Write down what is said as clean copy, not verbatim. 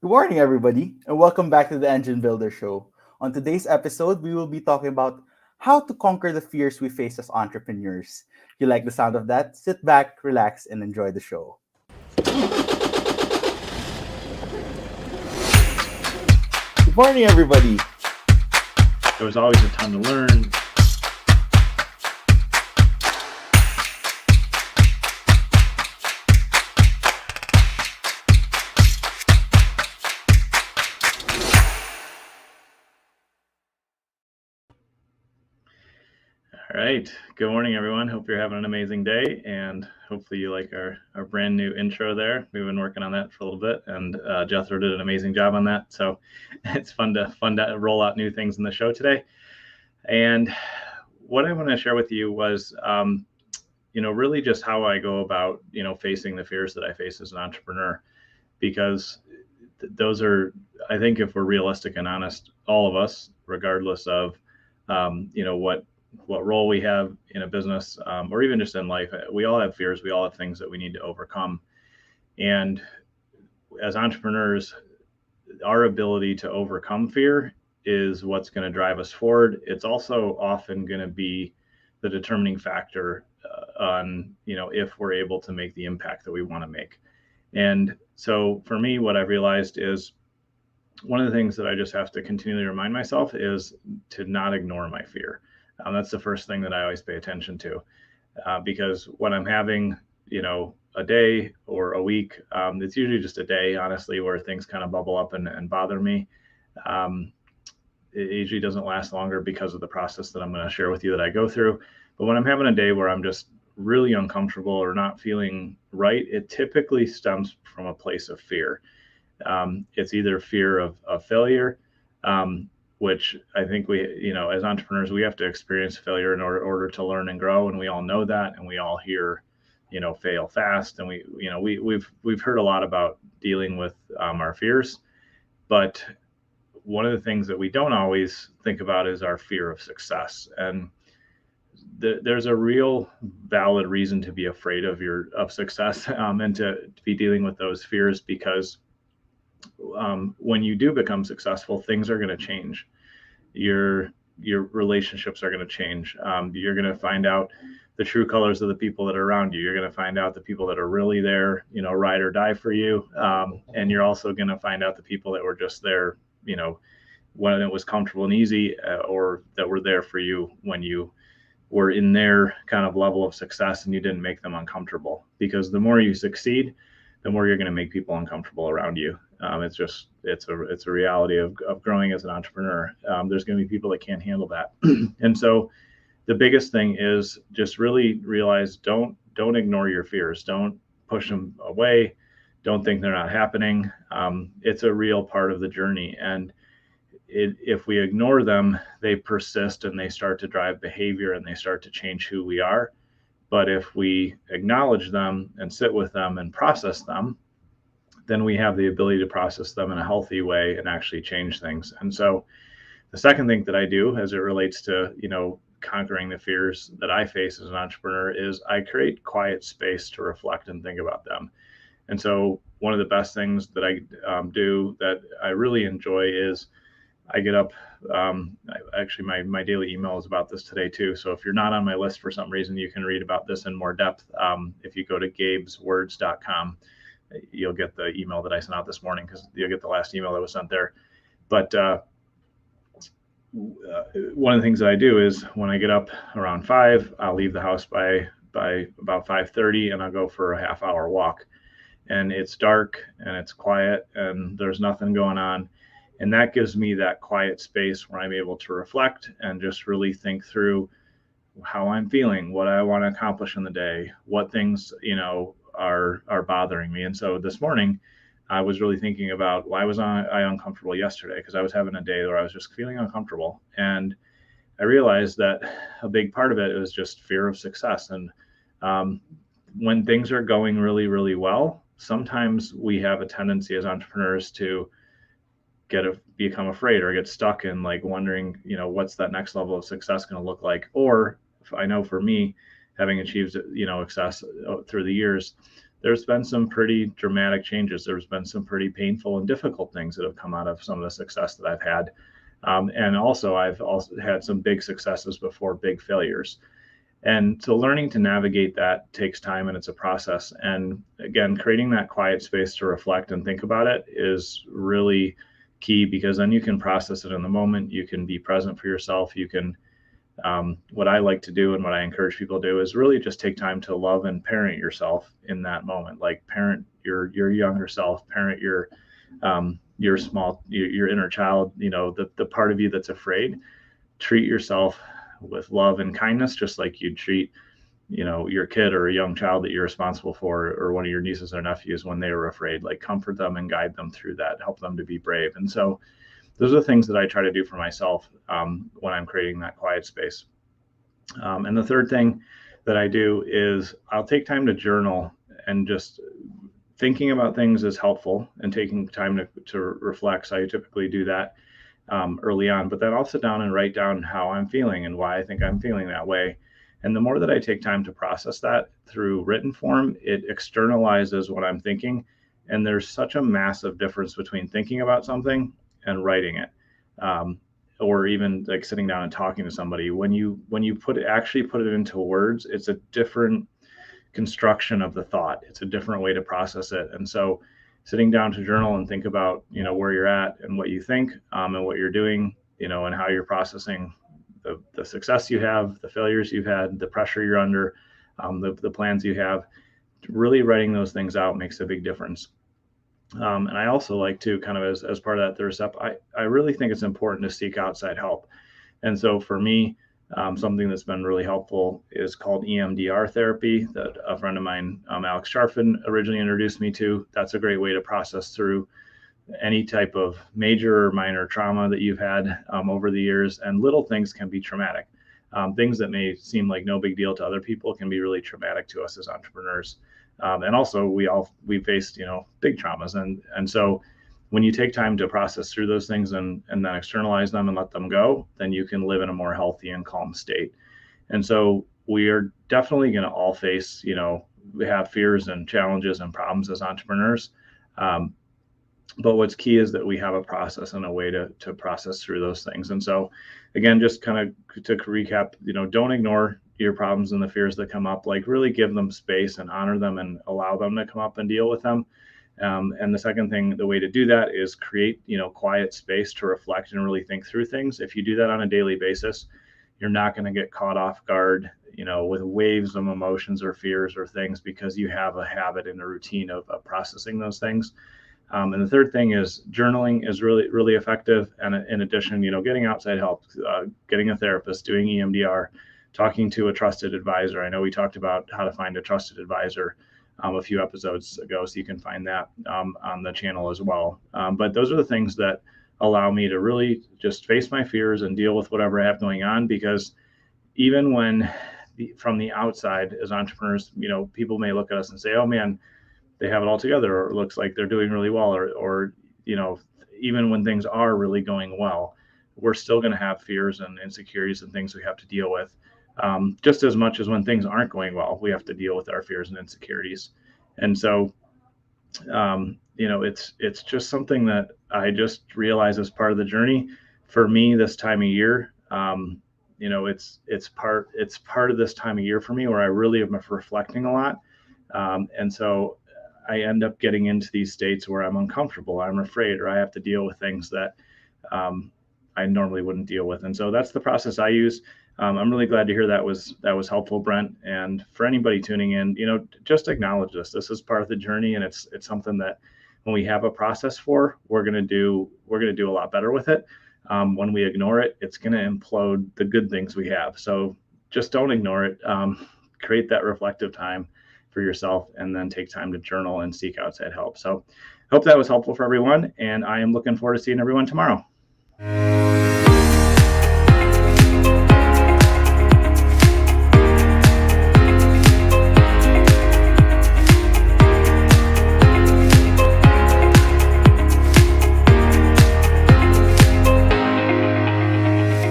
Good morning, everybody, and welcome back to the Engine Builder Show. On today's episode, we will be talking about how to conquer the fears we face as entrepreneurs. If you like the sound of that, sit back, relax, and enjoy the show. Good morning, everybody. There was always a ton to learn. All right. Good morning, everyone. Hope you're having an amazing day, and hopefully you like our brand new intro there. We've been working on that for a little bit, and Jethro did an amazing job on that. So it's fun to roll out new things in the show today. And what I want to share with you was, really just how I go about, facing the fears that I face as an entrepreneur, because those are, I think, if we're realistic and honest, all of us, regardless of, what role we have in a business, or even just in life, we all have fears. We all have things that we need to overcome. And as entrepreneurs, our ability to overcome fear is what's going to drive us forward. It's also often going to be the determining factor on, if we're able to make the impact that we want to make. And so for me, what I've realized is one of the things that I just have to continually remind myself is to not ignore my fear. That's the first thing that I always pay attention to, because when I'm having, a day or a week, it's usually just a day, honestly, where things kind of bubble up and bother me. Um, it usually doesn't last longer because of the process that I'm going to share with you that I go through. But when I'm having a day where I'm just really uncomfortable or not feeling right, it typically stems from a place of fear. It's either fear of failure, which I think we, as entrepreneurs, we have to experience failure in order to learn and grow. And we all know that. And we all hear, fail fast. And we've heard a lot about dealing with our fears. But one of the things that we don't always think about is our fear of success. And there's a real valid reason to be afraid of success, and to be dealing with those fears, because when you do become successful, things are going to change. Your relationships are going to change. You're going to find out the true colors of the people that are around you. You're going to find out the people that are really there, ride or die for you. And you're also going to find out the people that were just there, when it was comfortable and easy, or that were there for you when you were in their kind of level of success and you didn't make them uncomfortable. Because the more you succeed, the more you're going to make people uncomfortable around you. It's a reality of growing as an entrepreneur. There's going to be people that can't handle that. And so the biggest thing is just really realize, don't ignore your fears. Don't push them away. Don't think they're not happening. It's a real part of the journey. And if we ignore them, they persist and they start to drive behavior and they start to change who we are. But if we acknowledge them and sit with them and process them, then we have the ability to process them in a healthy way and actually change things. And so the second thing that I do as it relates to, conquering the fears that I face as an entrepreneur is I create quiet space to reflect and think about them. And so one of the best things that I do that I really enjoy is I get up. Actually, my daily email is about this today too. So if you're not on my list for some reason, you can read about this in more depth. If you go to gabeswords.com, you'll get the email that I sent out this morning, because you'll get the last email that was sent there. But one of the things that I do is when I get up around 5, I'll leave the house by about 5:30, and I'll go for a half-hour walk. And it's dark and it's quiet and there's nothing going on. And that gives me that quiet space where I'm able to reflect and just really think through how I'm feeling, what I want to accomplish in the day, what things, are bothering me. And so this morning, I was really thinking about, why was I uncomfortable yesterday? Because I was having a day where I was just feeling uncomfortable. And I realized that a big part of it is just fear of success. And when things are going really, really well, sometimes we have a tendency as entrepreneurs to become afraid or get stuck in like wondering, what's that next level of success going to look like? Or I know for me, having achieved, success through the years, there's been some pretty dramatic changes. There's been some pretty painful and difficult things that have come out of some of the success that I've had. And also, I've also had some big successes before big failures. And so learning to navigate that takes time and it's a process. And again, creating that quiet space to reflect and think about it is really key, because then you can process it in the moment. You can be present for yourself. You can, what I like to do and what I encourage people to do is really just take time to love and parent yourself in that moment. Like parent your younger self, parent your your inner child, the part of you that's afraid. Treat yourself with love and kindness, just like you'd treat, your kid or a young child that you're responsible for, or one of your nieces or nephews when they were afraid. Like comfort them and guide them through that, help them to be brave. And so those are the things that I try to do for myself when I'm creating that quiet space. And the third thing that I do is I'll take time to journal, and just thinking about things is helpful, and taking time to reflect. So I typically do that early on, but then I'll sit down and write down how I'm feeling and why I think I'm feeling that way. And the more that I take time to process that through written form, it externalizes what I'm thinking. And there's such a massive difference between thinking about something and writing it. Or even like sitting down and talking to somebody. When you actually put it into words, it's a different construction of the thought. It's a different way to process it. And so sitting down to journal and think about, where you're at and what you think, and what you're doing, and how you're processing the success you have, the failures you've had, the pressure you're under, the plans you have. Really writing those things out makes a big difference. And I also like to kind of, as part of that third step, I really think it's important to seek outside help. And so for me, something that's been really helpful is called EMDR therapy, that a friend of mine, Alex Charfin, originally introduced me to. That's a great way to process through any type of major or minor trauma that you've had over the years. And little things can be traumatic. Things that may seem like no big deal to other people can be really traumatic to us as entrepreneurs. And also, we faced big traumas, and so when you take time to process through those things and then externalize them and let them go, then you can live in a more healthy and calm state. And so we are definitely going to all face, we have fears and challenges and problems as entrepreneurs. Um, but what's key is that we have a process and a way to process through those things. And so again, just kind of to recap, don't ignore your problems and the fears that come up. Like really give them space and honor them and allow them to come up and deal with them. And the second thing, the way to do that is create, quiet space to reflect and really think through things. If you do that on a daily basis, you're not going to get caught off guard, with waves of emotions or fears or things, because you have a habit and a routine of processing those things. And the third thing is journaling is really, really effective. And in addition, getting outside help, getting a therapist, doing EMDR, talking to a trusted advisor. I know we talked about how to find a trusted advisor a few episodes ago, so you can find that on the channel as well. But those are the things that allow me to really just face my fears and deal with whatever I have going on, because even when from the outside as entrepreneurs, people may look at us and say, oh man, they have it all together, or it looks like they're doing really well, or even when things are really going well, we're still going to have fears and insecurities and things we have to deal with. Just as much as when things aren't going well, we have to deal with our fears and insecurities. And so, it's just something that I just realize as part of the journey. For me, this time of year, it's part of this time of year for me where I really am reflecting a lot. And so I end up getting into these states where I'm uncomfortable, I'm afraid, or I have to deal with things that I normally wouldn't deal with. And so that's the process I use. I'm really glad to hear that was helpful, Brent. And for anybody tuning in, just acknowledge this. This is part of the journey, and it's something that when we have a process for, we're gonna do a lot better with it. When we ignore it, it's gonna implode the good things we have. So just don't ignore it. Create that reflective time for yourself, and then take time to journal and seek outside help. So hope that was helpful for everyone, and I am looking forward to seeing everyone tomorrow.